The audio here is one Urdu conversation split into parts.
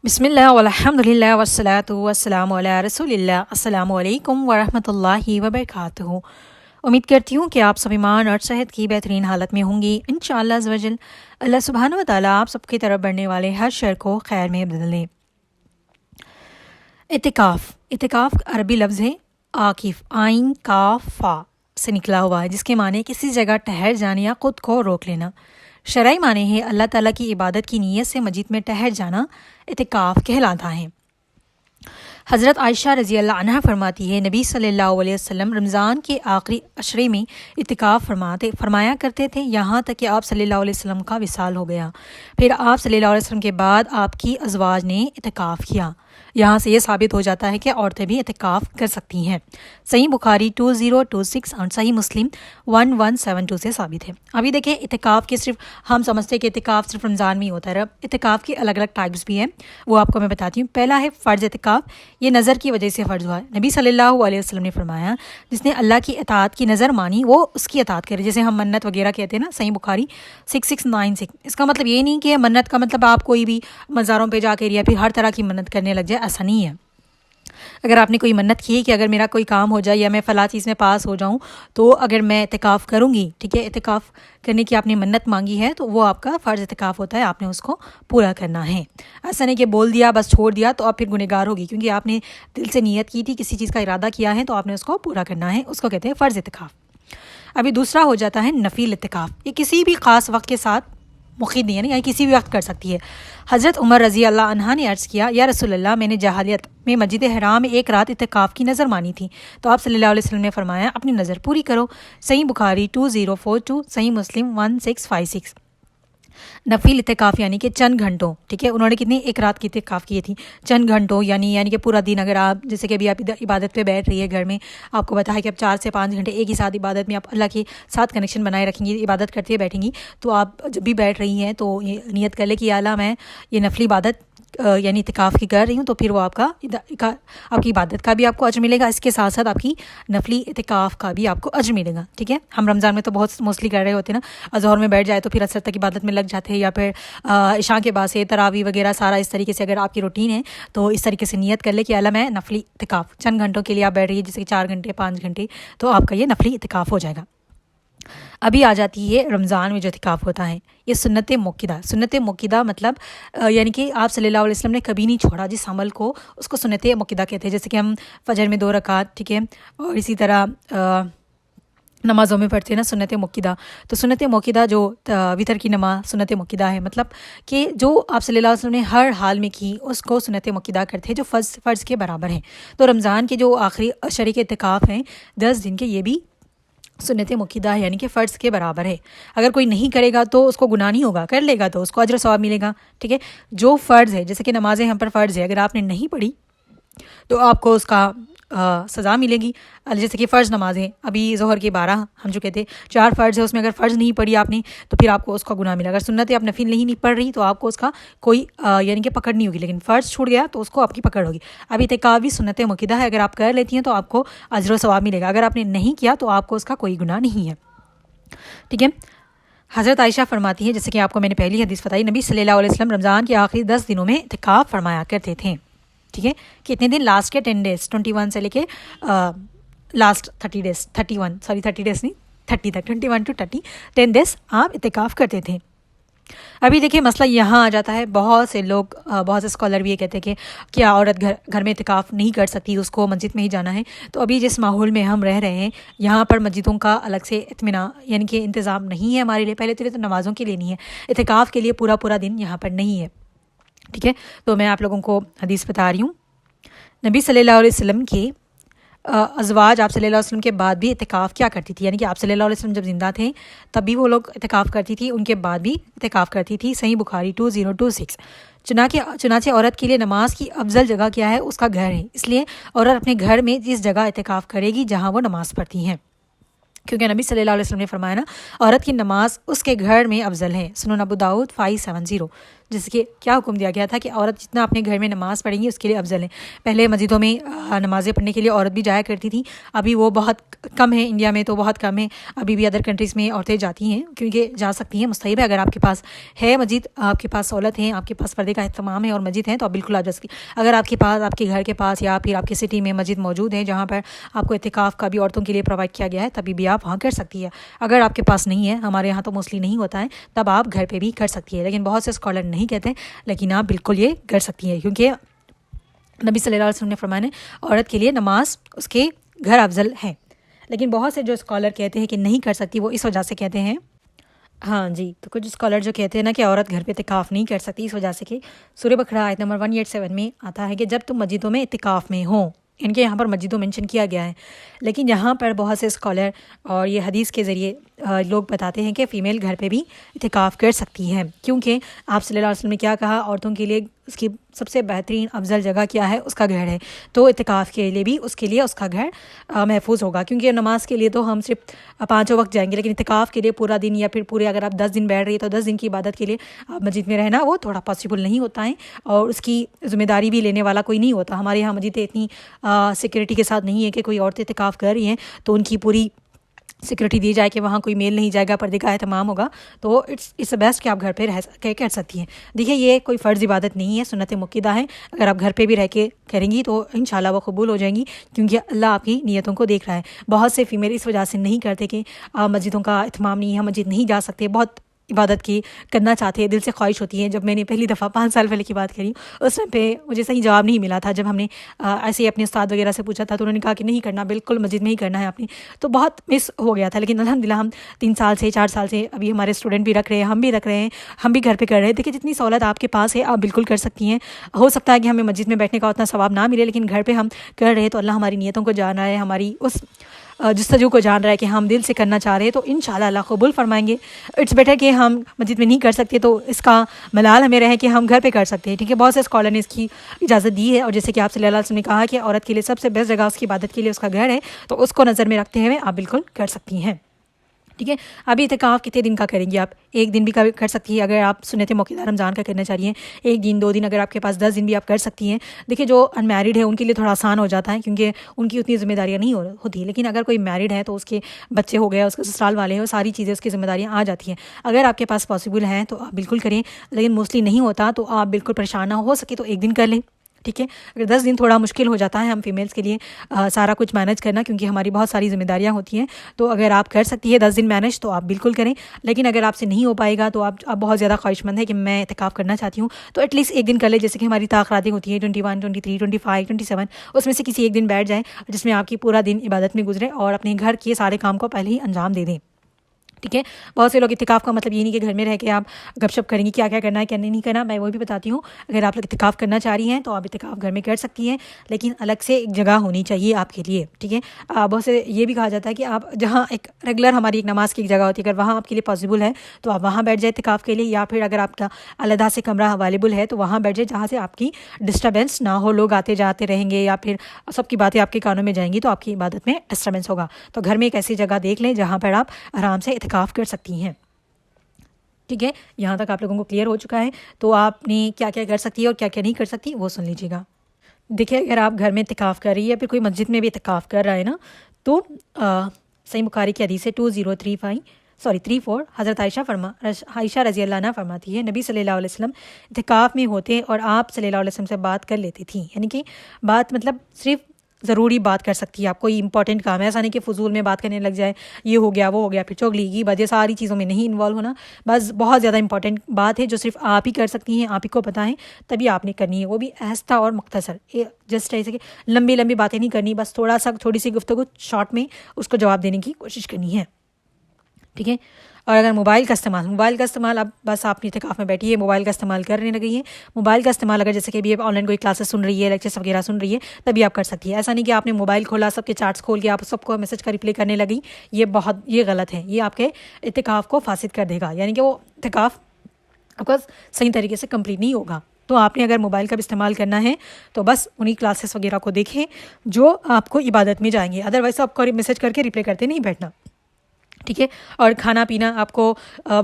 بسم اللہ والحمدللہ والصلاۃ والسلام علی رسول اللہ۔ السلام علیکم ورحمۃ اللہ وبرکاتہ۔ امید کرتی ہوں کہ آپ سب ایمان اور صحت کی بہترین حالت میں ہوں گی انشاءاللہ عز و جل۔ اللہ سبحانہ و تعالیٰ آپ سب کی طرف بڑھنے والے ہر شر کو خیر میں بدل دے۔ اعتکاف عربی لفظ ہے عاکف، آئین کاف فا سے نکلا ہوا ہے، جس کے معنی کسی جگہ ٹھہر جانا یا خود کو روک لینا۔ شرعی معنی ہے اللہ تعالیٰ کی عبادت کی نیت سے مسجد میں ٹھہر جانا اعتکاف کہلاتا ہے۔ حضرت عائشہ رضی اللہ عنہ فرماتی ہے، نبی صلی اللہ علیہ وسلم رمضان کے آخری عشرے میں اعتکاف فرمایا کرتے تھے، یہاں تک کہ آپ صلی اللہ علیہ وسلم کا وصال ہو گیا۔ پھر آپ صلی اللہ علیہ وسلم کے بعد آپ کی ازواج نے اعتکاف کیا۔ یہاں سے یہ ثابت ہو جاتا ہے کہ عورتیں بھی اعتکاف کر سکتی ہیں۔ صحیح بخاری 2026 اور صحیح مسلم 1172 سے ثابت ہے۔ ابھی دیکھیں اعتکاف کے صرف ہم سمجھتے ہیں کہ اعتکاف صرف رمضان میں ہی ہوتا ہے، اعتکاف کی الگ الگ ٹائپس بھی ہیں، وہ آپ کو میں بتاتی ہوں۔ پہلا ہے فرض اعتکاف، یہ نظر کی وجہ سے فرض ہوا ہے۔ نبی صلی اللہ علیہ وسلم نے فرمایا جس نے اللہ کی اطاعت کی نظر مانی وہ اس کی اطاعت کرے، جیسے ہم منت وغیرہ کہتے ہیں نا، صحیح بخاری 6696۔ اس کا مطلب یہ نہیں کہ منت کا مطلب آپ کوئی بھی مزاروں پہ جا کے یا پھر ہر طرح کی منت کرنے لگ جائے، ایسا نہیں ہے۔ اگر آپ نے کوئی منت کی ہے کہ اگر میرا کوئی کام ہو جائے یا میں فلاں چیز میں پاس ہو جاؤں تو اگر میں اعتکاف کروں گی، ٹھیک ہے، اعتکاف کرنے کی آپ نے منت مانگی ہے تو وہ آپ کا فرض اعتکاف ہوتا ہے، آپ نے اس کو پورا کرنا ہے۔ ایسا نہیں کہ بول دیا بس چھوڑ دیا تو آپ پھر گنہگار ہوگی، کیونکہ آپ نے دل سے نیت کی تھی، کسی چیز کا ارادہ کیا ہے تو آپ نے اس کو پورا کرنا ہے، اس کو کہتے ہیں فرض اعتکاف۔ ابھی دوسرا ہو جاتا ہے نفل اعتکاف، یہ کسی بھی خاص وقت کے ساتھ مقید نہیں ہے، یعنی کسی بھی وقت کر سکتی ہے۔ حضرت عمر رضی اللہ عنہ نے عرض کیا، یا رسول اللہ، میں نے جاہلیت میں مسجد حرام میں ایک رات اعتکاف کی نظر مانی تھی، تو آپ صلی اللہ علیہ وسلم نے فرمایا اپنی نظر پوری کرو۔ صحیح بخاری 2042، صحیح مسلم 1656۔ نفل اعتکاف یعنی کہ چند گھنٹوں، ٹھیک ہے، انہوں نے کتنی ایک رات کی اعتکاف کی تھی، چند گھنٹوں یعنی کہ پورا دن، اگر آپ جیسے کہ ابھی آپ عبادت پہ بیٹھ رہی ہے گھر میں، آپ کو بتا ہے کہ اب 4 سے 5 گھنٹے ایک ہی ساتھ عبادت میں آپ اللہ کے ساتھ کنیکشن بنائے رکھیں گی، عبادت کرتے ہوئے بیٹھیں گی، تو آپ جب بھی بیٹھ رہی ہیں تو یہ نیت کر لیں کہ یا اللہ میں یہ نفلی عبادت یعنی اعتکاف کی کر رہی ہوں، تو پھر وہ آپ کی عبادت کا بھی آپ کو اجر ملے گا، اس کے ساتھ ساتھ آپ کی نفلی اعتکاف کا بھی آپ کو اجر ملے گا، ٹھیک ہے۔ ہم رمضان میں تو بہت موسٹلی کر رہے ہوتے ہیں نا، ظہر میں بیٹھ جائے تو پھر عصر تک عبادت میں لگ جاتے ہیں، یا پھر عشاء کے بعد سے تراویح وغیرہ سارا اس طریقے سے اگر آپ کی روٹین ہے تو اس طریقے سے نیت کر لے کہ اللہ میں نفلی اعتکاف چند گھنٹوں کے لیے آپ بیٹھ رہی ہے، جیسے کہ 4 گھنٹے 5 گھنٹے، تو آپ کا یہ نفلی اعتکاف ہو جائے گا۔ ابھی آ جاتی ہے رمضان میں جو اعتکاف ہوتا ہے، یہ سنت موقدہ مطلب یعنی کہ آپ صلی اللہ علیہ وسلم نے کبھی نہیں چھوڑا جس عمل کو، اس کو سنت موقدہ کہتے ہیں۔ جیسے کہ ہم فجر میں 2 رکعت، ٹھیک ہے، اور اسی طرح نمازوں میں پڑھتے ہیں نا سنت موقدہ، تو سنت موقدہ جو وتر کی نماز سنت موقدہ ہے، مطلب کہ جو آپ صلی اللہ علیہ وسلم نے ہر حال میں کی اس کو سنت موقدہ کرتے ہیں، جو فرض کے برابر ہیں۔ تو رمضان کے جو آخری عشرے کے اعتکاف ہیں 10 دن کے، یہ بھی سنت موقدہ ہے، یعنی کہ فرض کے برابر ہے۔ اگر کوئی نہیں کرے گا تو اس کو گناہ نہیں ہوگا، کر لے گا تو اس کو اجر و ثواب ملے گا، ٹھیک ہے۔ جو فرض ہے، جیسے کہ نمازیں ہم پر فرض ہے، اگر آپ نے نہیں پڑھی تو آپ کو اس کا سزا ملے گی۔ جیسے کہ فرض نمازیں ابھی ظہر کے 12 ہم جو کہتے ہیں 4 فرض ہے، اس میں اگر فرض نہیں پڑھی آپ نے تو پھر آپ کو اس کا گناہ ملے گا۔ اگر سنت آپ نفل نہیں پڑھ رہی تو آپ کو اس کا کوئی یعنی کہ پکڑ نہیں ہوگی، لیکن فرض چھوٹ گیا تو اس کو آپ کی پکڑ ہوگی۔ ابھی اعتکاف بھی سنت موقدہ ہے، اگر آپ کر لیتی ہیں تو آپ کو اجر و ثواب ملے گا، اگر آپ نے نہیں کیا تو آپ کو اس کا کوئی گناہ نہیں ہے، ٹھیک ہے۔ حضرت عائشہ فرماتی ہے، جیسے کہ آپ کو میں نے پہلی حدیث بتائی، نبی صلی اللہ علیہ وسلم رمضان کے آخری 10 دنوں میں اعتکاف فرمایا کرتے تھے، ٹھیک ہے۔ کتنے دن؟ لاسٹ کے 10 ڈیز، 21 سے لے کے لاسٹ 30 ڈیز، 30 ڈیز نہیں 30 تک، 21 to 30 10 ڈیز آپ اعتکاف کرتے تھے۔ ابھی دیکھیں مسئلہ یہاں آ جاتا ہے، بہت سے لوگ بہت سے اسکالر بھی یہ کہتے ہیں کہ کیا عورت گھر میں اعتکاف نہیں کر سکتی، اس کو مسجد میں ہی جانا ہے؟ تو ابھی جس ماحول میں ہم رہ رہے ہیں یہاں پر مسجدوں کا الگ سے اطمینان یعنی کہ انتظام نہیں ہے ہمارے لیے، پہلے تو نمازوں کے لیے نہیں ہے، اعتکاف کے لیے پورا دن یہاں پر نہیں ہے، ٹھیک ہے۔ تو میں آپ لوگوں کو حدیث بتا رہی ہوں۔ نبی صلی اللہ علیہ وسلم کے ازواج آپ صلی اللہ علیہ وسلم کے بعد بھی اعتکاف کیا کرتی تھی، یعنی کہ آپ صلی اللہ علیہ وسلم جب زندہ تھے تب بھی وہ لوگ اعتکاف کرتی تھی، ان کے بعد بھی اعتکاف کرتی تھی۔ صحیح بخاری 2026۔ چنانچہ عورت کے لیے نماز کی افضل جگہ کیا ہے؟ اس کا گھر ہے، اس لیے عورت اپنے گھر میں جس جگہ اعتکاف کرے گی جہاں وہ نماز پڑھتی ہیں، کیونکہ نبی صلی اللہ علیہ وسلم نے فرمایا نا، عورت کی نماز اس کے گھر میں افضل ہے۔ سنن ابو داؤد 570۔ جس کے کیا حکم دیا گیا تھا کہ عورت جتنا اپنے گھر میں نماز پڑھیں گی اس کے لیے افضل ہے. پہلے مسجدوں میں نمازیں پڑھنے کے لیے عورت بھی جایا کرتی تھی, ابھی وہ بہت کم ہے, انڈیا میں تو بہت کم ہے, ابھی بھی ادر کنٹریز میں عورتیں جاتی ہیں کیونکہ جا سکتی ہیں, مستحب ہے. اگر آپ کے پاس ہے مسجد, آپ کے پاس سہولت ہے, آپ کے پاس پردے کا اہتمام ہے اور مسجد ہے تو آپ بالکل آ جا سکتی. اگر آپ کے پاس, آپ کے گھر کے پاس یا پھر آپ کی سٹی میں مسجد موجود ہے جہاں پر آپ کو اعتکاف کا بھی عورتوں کے لیے پرووائڈ کیا گیا ہے, تبھی بھی آپ وہاں کر سکتی ہے. اگر آپ کے پاس نہیں ہے, ہمارے یہاں تو موسٹلی نہیں ہوتا ہے, تب آپ گھر پہ بھی کر سکتی ہے. لیکن بہت سے اسکالر نہیں کہتے, لیکن آپ بالکل یہ کر سکتی ہیں کیونکہ نبی صلی اللہ علیہ وسلم نے فرمایا عورت کے لیے نماز اس کے گھر افضل ہے. لیکن بہت سے جو اسکالر کہتے ہیں کہ نہیں کر سکتی, وہ اس وجہ سے کہتے ہیں, ہاں جی, تو کچھ اسکالر جو کہتے ہیں نا کہ عورت گھر پہ اعتکاف نہیں کر سکتی, اس وجہ سے کہ سورہ بقرہ آیت نمبر 187 میں آتا ہے کہ جب تم مسجدوں میں اعتکاف میں ہوں, ان کے یہاں پر مسجدوں مینشن کیا گیا ہے. لیکن یہاں پر بہت سے اسکالر اور یہ حدیث کے ذریعے لوگ بتاتے ہیں کہ فیمیل گھر پہ بھی اعتکاف کر سکتی ہیں, کیونکہ آپ صلی اللہ علیہ وسلم نے کیا کہا, عورتوں کے لیے اس کی سب سے بہترین افضل جگہ کیا ہے, اس کا گھر ہے. تو اعتکاف کے لیے بھی اس کے لیے اس کا گھر محفوظ ہوگا, کیونکہ نماز کے لیے تو ہم صرف 5 وقت جائیں گے, لیکن اعتکاف کے لیے پورا دن یا پھر پورے اگر آپ 10 دن بیٹھ رہی ہے تو 10 دن کی عبادت کے لیے آپ مسجد میں رہنا وہ تھوڑا پاسبل نہیں ہوتا ہے, اور اس کی ذمہ داری بھی لینے والا کوئی نہیں ہوتا. ہمارے یہاں مسجدیں اتنی سیکورٹی کے ساتھ نہیں ہے کہ کوئی عورتیں اعتکاف کر رہی ہیں تو ان کی پوری سیکورٹی دی جائے کہ وہاں کوئی میل نہیں جائے گا, پردے کا اہتمام ہوگا. تو اٹس بیسٹ کہ آپ گھر پہ رہ کر سکتی ہیں. دیکھیے یہ کوئی فرض عبادت نہیں ہے, سنت مؤکدہ ہے. اگر آپ گھر پہ بھی رہ کے کریں گی تو انشاءاللہ وہ قبول ہو جائیں گی, کیونکہ اللہ آپ کی نیتوں کو دیکھ رہا ہے. بہت سے فیمیل اس وجہ سے نہیں کرتے کہ مسجدوں کا اہتمام نہیں ہے, مسجد نہیں جا سکتے, بہت عبادت کی کرنا چاہتے ہیں, دل سے خواہش ہوتی ہے. جب میں نے پہلی دفعہ 5 سال پہلے کی بات کری, اس ٹائم پہ مجھے صحیح جواب نہیں ملا تھا. جب ہم نے ایسے ہی اپنے استاد وغیرہ سے پوچھا تھا تو انہوں نے کہا کہ نہیں کرنا, بالکل مسجد میں ہی کرنا ہے آپ نے. تو بہت مس ہو گیا تھا. لیکن الحمدللہ ہم 3 سال سے 4 سال سے ابھی ہمارے اسٹوڈنٹ بھی رکھ رہے ہیں, ہم بھی رکھ رہے ہیں, ہم بھی گھر پہ کر رہے ہیں. دیکھیے جتنی سہولت آپ کے پاس ہے آپ بالکل کر سکتی ہیں. ہو سکتا ہے کہ ہمیں مسجد میں بیٹھنے کا اتنا ثواب نہ ملے, لیکن گھر پہ ہم کر رہے ہیں تو اللہ ہماری نیتوں کو جان رہا ہے, ہماری اس جستجو کو جان رہا ہے کہ ہم دل سے کرنا چاہ رہے ہیں, تو انشاءاللہ اللہ قبول فرمائیں گے. اٹس بیٹر کہ ہم مسجد میں نہیں کر سکتے تو اس کا ملال ہمیں رہے کہ ہم گھر پہ کر سکتے ہیں. ٹھیک ہے, بہت سے اسکالر نے اس کی اجازت دی ہے, اور جیسے کہ آپ صلی اللہ علیہ وسلم نے کہا کہ عورت کے لیے سب سے بیسٹ جگہ اس کی عبادت کے لیے اس کا گھر ہے, تو اس کو نظر میں رکھتے ہوئے آپ بالکل کر سکتی ہیں. ٹھیک ہے, ابھی اعتکاف کتنے دن کا کریں گی آپ؟ 1 دن بھی کر سکتی ہے اگر آپ سنت موقع رمضان کا کرنا چاہ رہی ہیں. 1 دن 2 دن, اگر آپ کے پاس 10 دن بھی آپ کر سکتی ہیں. دیکھیے جو ان میرڈ ہے ان کے لیے تھوڑا آسان ہو جاتا ہے کیونکہ ان کی اتنی ذمہ داریاں نہیں ہوتی, لیکن اگر کوئی میرڈ ہے تو اس کے بچے ہو گئے, اس کے سسرال والے ہیں, وہ ساری چیزیں اس کی ذمہ داریاں آ جاتی ہیں. اگر آپ کے پاس پاسبل ہیں تو آپ بالکل کریں, لیکن موسٹلی نہیں ہوتا تو آپ بالکل پریشان نہ ہو سکے تو 1 دن کر لیں. ٹھیک ہے, اگر 10 دن تھوڑا مشکل ہو جاتا ہے ہم فیمیلس کے لیے سارا کچھ مینیج کرنا, کیونکہ ہماری بہت ساری ذمہ داریاں ہوتی ہیں. تو اگر آپ کر سکتی ہے 10 دن مینیج تو آپ بالکل کریں, لیکن اگر آپ سے نہیں ہو پائے گا تو آپ بہت زیادہ خواہش مند ہے کہ میں اعتکاف کرنا چاہتی ہوں تو ایٹ لیسٹ 1 دن کر لیں. جیسے کہ ہماری تاخراتیں ہوتی ہیں 21, 23, 25, 27, اس میں سے کسی 1 دن بیٹھ جائیں جس میں آپ کی پورا دن عبادت میں گزرے اور اپنے گھر کے سارے کام کو پہلے ہی انجام دے دیں. ٹھیک ہے, بہت سے لوگ اعتکاف کا مطلب یہ نہیں کہ گھر میں رہ کے آپ گپ شپ کریں گی کیا کیا کرنا ہے کیا نہیں کرنا. میں وہ بھی بتاتی ہوں, اگر آپ لوگ اعتکاف کرنا چاہ رہی ہیں تو آپ اعتکاف گھر میں کر سکتی ہیں, لیکن الگ سے ایک جگہ ہونی چاہیے آپ کے لیے. ٹھیک ہے, بہت سے یہ بھی کہا جاتا ہے کہ آپ جہاں ایک ریگولر ہماری ایک نماز کی ایک جگہ ہوتی ہے, اگر وہاں آپ کے لیے پاسبل ہے تو آپ وہاں بیٹھ جائیں اعتکاف کے لیے, یا پھر اگر آپ کا علیحدہ سے کمرہ اویلیبل ہے تو وہاں بیٹھ جائیں جہاں سے آپ کی ڈسٹربینس نہ ہو, لوگ آتے جاتے رہیں گے یا پھر سب کی باتیں آپ کے کانوں میں جائیں گی تو آپ کی عبادت میں ڈسٹربینس ہوگا. تو گھر میں ایک ایسی جگہ دیکھ لیں جہاں پر آپ آرام سے اعتکاف کر سکتی ہیں. ٹھیک ہے, یہاں تک آپ لوگوں کو کلیئر ہو چکا ہے. تو آپ نے کیا کیا کر سکتی ہے اور کیا کیا نہیں کر سکتی وہ سن لیجیے گا. دیکھیے اگر آپ گھر میں اعتکاف کر رہی ہے یا پھر کوئی مسجد میں بھی اعتکاف کر رہا ہے نا, تو صحیح بخاری کی حدیث ہے 34, حضرت عائشہ رضی اللہ عنہ فرماتی ہے نبی صلی اللہ علیہ وسلم اعتکاف میں ہوتے اور آپ صلی اللہ علیہ وسلم سے بات کر لیتی تھیں. یعنی کہ بات مطلب صرف ضروری بات کر سکتی ہے, آپ کوئی امپورٹنٹ کام ہے, ایسا نہیں کہ فضول میں بات کرنے لگ جائے, یہ ہو گیا وہ ہو گیا, پھر چگلی کی باتیں, ساری چیزوں میں نہیں انوالو ہونا. بس بہت زیادہ امپورٹنٹ بات ہے جو صرف آپ ہی کر سکتی ہیں, آپ ہی کو پتہ ہے, تبھی آپ نے کرنی ہے, وہ بھی آہستہ اور مختصر. جسٹ ایسے کہ لمبی باتیں نہیں کرنی, بس تھوڑی سی گفتگو شارٹ میں اس کو جواب دینے کی کوشش کرنی ہے. ٹھیک ہے, اور اگر موبائل کا استعمال اب بس آپ اعتکاف میں بیٹھی ہے, موبائل کا استعمال کرنے لگی ہے. موبائل کا استعمال اگر جیسے کہ ابھی آن لائن کوئی کلاسز سن رہی ہے, لیکچرز وغیرہ سن رہی ہے, تبھی آپ کر سکتی ہے. ایسا نہیں کہ آپ نے موبائل کھولا, سب کے چارٹس کھول کے آپ سب کو میسج کا رپلائی کرنے لگی, یہ غلط ہے. یہ آپ کے اعتکاف کو فاسد کر دے گا, یعنی کہ وہ اعتکاف آپ کا صحیح طریقے سے کمپلیٹ نہیں ہوگا. تو آپ نے اگر موبائل کا بھی استعمال کرنا ہے تو بس انہی کلاسز وغیرہ کو دیکھیں جو آپ کو عبادت میں جائیں گے, ادروائز آپ کو میسج کر کے رپلائی کرتے نہیں بیٹھنا. ٹھیک ہے. اور کھانا پینا آپ کو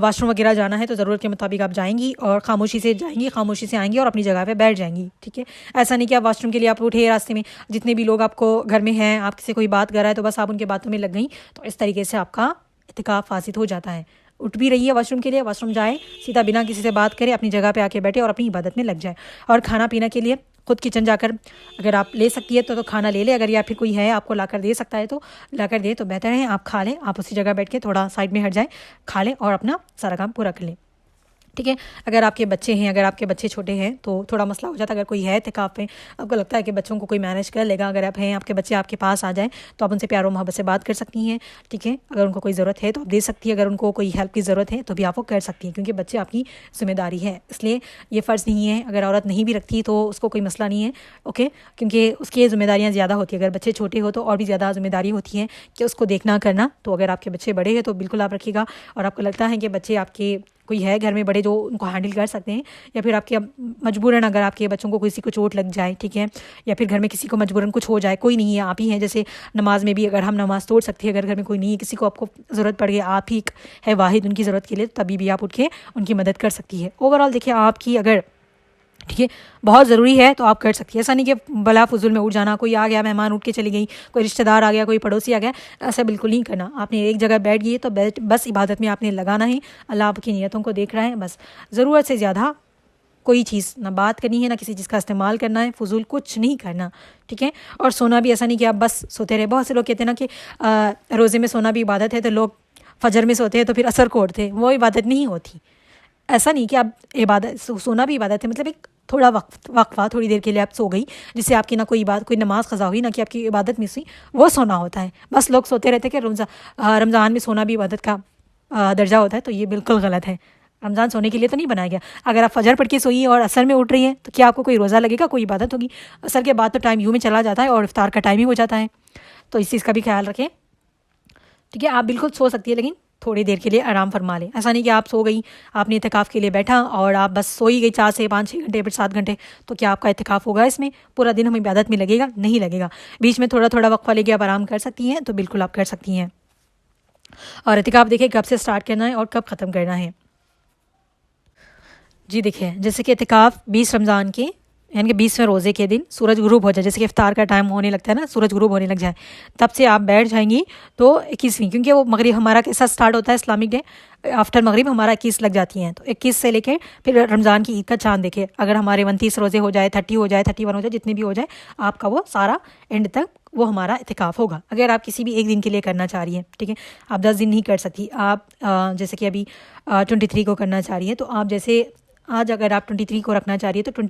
واش روم وغیرہ جانا ہے تو ضرورت کے مطابق آپ جائیں گی اور خاموشی سے جائیں گی, خاموشی سے آئیں گی اور اپنی جگہ پہ بیٹھ جائیں گی. ٹھیک ہے, ایسا نہیں کہ آپ واش روم کے لیے آپ اٹھے راستے میں, جتنے بھی لوگ آپ کو گھر میں ہیں, آپ سے کوئی بات کر رہا ہے تو بس آپ ان کے باتوں میں لگ گئیں, تو اس طریقے سے آپ کا اعتکاف فاسد ہو جاتا ہے. اٹھ بھی رہی ہے واش روم کے لیے, واش روم جائے, سیدھا بنا کسی سے بات کرے اپنی جگہ پہ آ کے بیٹھے اور اپنی عبادت میں لگ جائے. اور کھانا پینا کے لیے خود کچن جا کر اگر آپ لے سکتی ہے تو کھانا لے لے, اگر یا پھر کوئی ہے آپ کو لا کر دے سکتا ہے تو لا کر دے تو بہتر ہے, آپ کھا لیں, آپ اسی جگہ بیٹھ کے تھوڑا سائڈ میں ہٹ جائیں, کھا لیں اور اپنا سارا کام پورا کر لیں. ٹھیک ہے. اگر آپ کے بچے ہیں, اگر آپ کے بچے چھوٹے ہیں تو تھوڑا مسئلہ ہو جاتا ہے. اگر کوئی ہے اعتکاف میں, آپ کو لگتا ہے کہ بچوں کو کوئی مینیج کر لے گا, اگر آپ ہیں, آپ کے بچے آپ کے پاس آ جائیں تو آپ ان سے پیار و محبت سے بات کر سکتی ہیں. ٹھیک ہے, اگر ان کو کوئی ضرورت ہے تو آپ دے سکتی ہیں, اگر ان کو کوئی ہیلپ کی ضرورت ہے تو بھی آپ وہ کر سکتی ہیں, کیونکہ بچے آپ کی ذمہ داری ہے. اس لیے یہ فرض نہیں ہے, اگر عورت نہیں بھی رکھتی تو اس کو کوئی مسئلہ نہیں ہے. اوکے, کیونکہ اس کی ذمہ داریاں زیادہ ہوتی ہیں. اگر بچے چھوٹے ہو تو اور بھی زیادہ ذمہ داری ہوتی ہے کہ اس کو دیکھنا کرنا. تو اگر آپ کے بچے بڑے ہیں تو بالکل آپ رکھیے گا, اور آپ کو لگتا ہے کہ بچے آپ کے کوئی ہے گھر میں بڑے جو ان کو ہینڈل کر سکتے ہیں, یا پھر آپ کے مجبوراً اگر آپ کے بچوں کو کسی کو چوٹ لگ جائے, ٹھیک ہے, یا پھر گھر میں کسی کو مجبوراً کچھ ہو جائے, کوئی نہیں ہے, آپ ہی ہیں. جیسے نماز میں بھی اگر ہم نماز توڑ سکتے ہیں, اگر گھر میں کوئی نہیں ہے, کسی کو آپ کو ضرورت پڑ گئی, آپ ہی ہے واحد ان کی ضرورت کے لیے, تبھی بھی آپ اٹھ کے ان کی مدد کر سکتی ہے. اوور آل دیکھیے آپ کی اگر ٹھیک ہے بہت ضروری ہے تو آپ کر سکتی ہے. ایسا نہیں کہ بلا فضول میں اٹھ جانا, کوئی آ گیا مہمان اٹھ کے چلی گئی, کوئی رشتہ دار آ گیا, کوئی پڑوسی آ گیا, ایسا بالکل نہیں کرنا. آپ نے ایک جگہ بیٹھ گئی تو بس عبادت میں آپ نے لگانا ہے, اللہ آپ کی نیتوں کو دیکھ رہا ہے. بس ضرورت سے زیادہ کوئی چیز نہ بات کرنی ہے, نہ کسی چیز کا استعمال کرنا ہے, فضول کچھ نہیں کرنا. ٹھیک ہے. اور سونا بھی ایسا نہیں کہ آپ بس سوتے رہے. بہت سے لوگ کہتے ہیں نا کہ روزے میں سونا بھی عبادت ہے, تو لوگ فجر میں سوتے ہیں تو پھر عصر کو اٹھتے ہیں, وہ عبادت نہیں ہوتی. ایسا نہیں کہ آپ عبادت سونا بھی عبادت ہے, مطلب ایک تھوڑا وقفہ تھوڑی دیر کے لیے آپ سو گئی, جس سے آپ کی نہ کوئی کوئی نماز قضا ہوئی, نہ کہ آپ کی عبادت مس ہوئی, وہ سونا ہوتا ہے. بس لوگ سوتے رہتے کہ رمضان میں سونا بھی عبادت کا درجہ ہوتا ہے, تو یہ بالکل غلط ہے. رمضان سونے کے لیے تو نہیں بنایا گیا. اگر آپ فجر پڑھ کے سوئی اور عصر میں اٹھ رہی ہیں تو کیا آپ کو کوئی روزہ لگے گا, کوئی عبادت ہوگی؟ عصر کے بعد تو ٹائم یوں میں چلا جاتا ہے اور افطار کا ٹائم ہی ہو جاتا ہے. تو اس چیز کا بھی خیال رکھیں. ٹھیک ہے, آپ بالکل سو سکتی ہے, لیکن تھوڑی دیر کے لیے آرام فرما لیں. ایسا نہیں کہ آپ سو گئی, آپ نے اعتکاف کے لیے بیٹھا اور آپ بس سوئی گئی 4 سے 5 6 گھنٹے, پھر 7 گھنٹے, تو کیا آپ کا اعتکاف ہوگا؟ اس میں پورا دن ہمیں عبادت میں لگے گا؟ نہیں لگے گا. بیچ میں تھوڑا تھوڑا وقفہ لے کے آپ آرام کر سکتی ہیں, تو بالکل آپ کر سکتی ہیں. اور اعتکاف دیکھیں کب سے سٹارٹ کرنا ہے اور کب ختم کرنا ہے. جی دیکھیں, جیسے کہ اعتکاف 20 رمضان کے یعنی کہ 20ویں روزے کے دن سورج غروب ہو جائے, جیسے کہ افطار کا ٹائم ہونے لگتا ہے نا, سورج غروب ہونے لگ جائے, تب سے آپ بیٹھ جائیں گی. تو 21ویں, کیونکہ وہ مغرب ہمارا کیسا سٹارٹ ہوتا ہے اسلامک ڈے, آفٹر مغرب ہمارا 21 لگ جاتی ہیں, تو 21 سے لے کے پھر رمضان کی عید کا چاند دیکھے. اگر ہمارے 29 روزے ہو جائے, 30 ہو جائے, 31 ہو جائے, جتنے بھی ہو جائے, آپ کا وہ سارا اینڈ تک وہ ہمارا اعتکاف ہوگا. اگر آپ کسی بھی ایک دن کے لیے کرنا چاہ رہی ہیں, ٹھیک ہے, آپ 10 دن نہیں کر سکتی. آپ جیسے کہ ابھی 23 کو کرنا چاہ رہی ہیں, تو آپ جیسے آج اگر آپ 23 کو رکھنا چاہ رہی ہے تو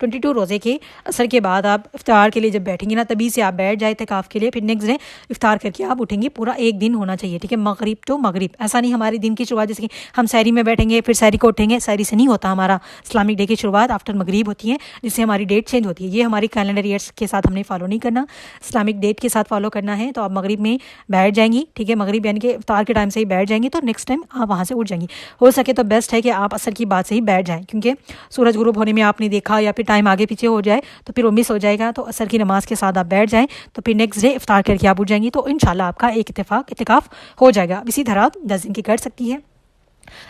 22 روزے کے عصر کے بعد آپ افطار کے لیے جب بیٹھیں گی نا, تبھی سے آپ بیٹھ جائے اعتکاف کے لیے. پھر نیکسٹ ڈے افطار کر کے آپ اٹھیں گی. پورا ایک دن ہونا چاہیے, ٹھیک ہے, مغرب تو مغرب. ایسا نہیں ہماری دن کی شروعات جیسے کہ ہم سحری میں بیٹھیں گے پھر سحری کو اٹھیں گے, سحری سے نہیں ہوتا. ہمارا اسلامک ڈے کی شروعات آفٹر مغرب ہوتی ہے, جس سے ہماری ڈیٹ چینج ہوتی ہے. یہ ہماری کیلنڈر ایئرس کے ساتھ ہم نے فالو نہیں کرنا, اسلامک ڈیٹ کے ساتھ فالو کرنا ہے. تو آپ مغرب میں بیٹھ جائیں گی, ٹھیک ہے, مغرب یعنی کہ افطار کے ٹائم سے ہی بیٹھ جائیں گی, تو نیکسٹ ٹائم آپ وہاں سے اٹھ جائیں گی. ہو سکے تو بیسٹ ہے کہ آپ عصر کی بات سے ہی بیٹھ جائیں, کیونکہ سورج غروب ہونے میں آپ نے دیکھا یا پھر ٹائم آگے پیچھے ہو جائے تو پھر وہ مس ہو جائے گا. تو عصر کی نماز کے ساتھ آپ بیٹھ جائیں, تو پھر نیکسٹ ڈے افطار کر کے آپ اٹھ جائیں گی, تو انشاءاللہ آپ کا ایک اعتکاف ہو جائے گا. اسی طرح آپ 10 دن کی کر سکتی ہیں.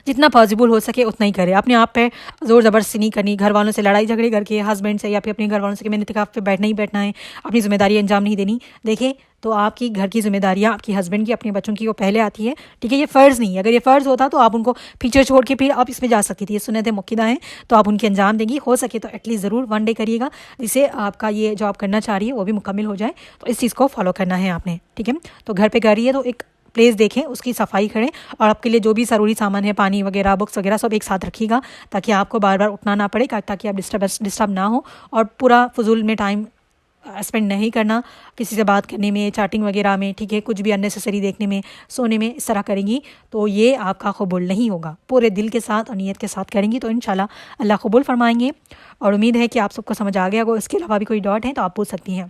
جتنا پاسبل ہو سکے اتنا ہی کرے. اپنے آپ پہ زور زبردستی نہیں کرنی, گھر والوں سے لڑائی جھگڑے کر کے, ہسبینڈ سے یا پھر اپنے گھر والوں سے کہ میں نے اعتکاف پہ بیٹھنا ہی بیٹھنا ہے, اپنی ذمہ داری انجام نہیں دینی. دیکھیں, تو آپ کی گھر کی ذمہ داریاں آپ کی ہسبینڈ کی, اپنے بچوں کی, وہ پہلے آتی ہے, ٹھیک ہے. یہ فرض نہیں ہے. اگر یہ فرض ہوتا تو آپ ان کو پیچھے چھوڑ کے پھر آپ اس میں جا سکتی تھی. یہ سنت مؤکدہ ہیں, تو آپ ان کے انجام دیں گی. ہو سکے تو ایٹ لیسٹ ضرور 1 ڈے کریے گا, جس سے آپ کا یہ جو آپ کرنا چاہ رہی ہے وہ بھی مکمل ہو جائے. تو اس چیز کو فالو کرنا ہے آپ نے, ٹھیک ہے. تو گھر پہ کر رہی ہے تو ایک پلیس دیکھیں, اس کی صفائی کریں, اور آپ کے لیے جو بھی ضروری سامان ہے, پانی وغیرہ, بکس وغیرہ, سب ایک ساتھ رکھیے گا, تاکہ آپ کو بار بار اٹھنا نہ پڑے, تاکہ آپ ڈسٹرب نہ ہو. اور پورا فضول میں ٹائم اسپینڈ نہیں کرنا کسی سے بات کرنے میں, چیٹنگ وغیرہ میں, ٹھیک ہے, کچھ بھی اننیسیسری دیکھنے میں, سونے میں. اس طرح کریں گی تو یہ آپ کا قبول نہیں ہوگا. پورے دل کے ساتھ اور نیت کے ساتھ کریں گی تو انشاءاللہ اللہ قبول فرمائیں گے. اور امید ہے کہ آپ سب کو سمجھ آ گیا. اگر اس کے علاوہ بھی کوئی ڈاٹ ہے تو آپ پوچھ سکتی ہیں.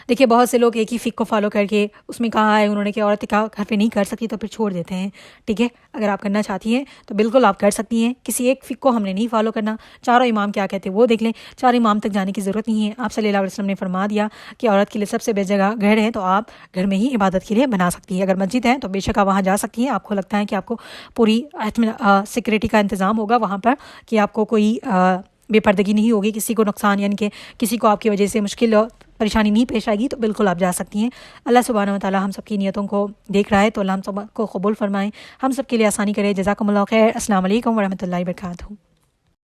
دیکھیے بہت سے لوگ ایک ہی فک کو فالو کر کے اس میں کہا ہے انہوں نے کہ عورت کا گھر پہ نہیں کر سکتی تو پھر چھوڑ دیتے ہیں. ٹھیک ہے، اگر آپ کرنا چاہتی ہیں تو بالکل آپ کر سکتی ہیں. کسی ایک فک کو ہم نے نہیں فالو کرنا. چاروں امام کیا کہتے ہیں وہ دیکھ لیں. چار امام تک جانے کی ضرورت نہیں ہے. آپ صلی اللہ علیہ وسلم نے فرما دیا کہ عورت کے لیے سب سے بیسٹ جگہ گھر ہے، تو آپ گھر میں ہی عبادت کے لیے بنا سکتی ہیں. اگر مسجد ہے تو بے شک آپ وہاں جا سکتی ہیں. آپ کو لگتا ہے کہ آپ کو پوری سیکورٹی کا انتظام ہوگا وہاں پر، کہ آپ کو کوئی بے پردگی نہیں ہوگی، کسی کو نقصان یعنی کہ کسی کو آپ کی وجہ سے مشکل پریشانی نہیں پیش آئے گی، تو بالکل آپ جا سکتی ہیں. اللہ سبحانہ و تعالی ہم سب کی نیتوں کو دیکھ رہا ہے، تو اللہ ہم سب کو قبول فرمائیں، ہم سب کے لیے آسانی کرے. جزاکم اللہ خیر. السلام علیکم ورحمۃ اللہ وبرکاتہ.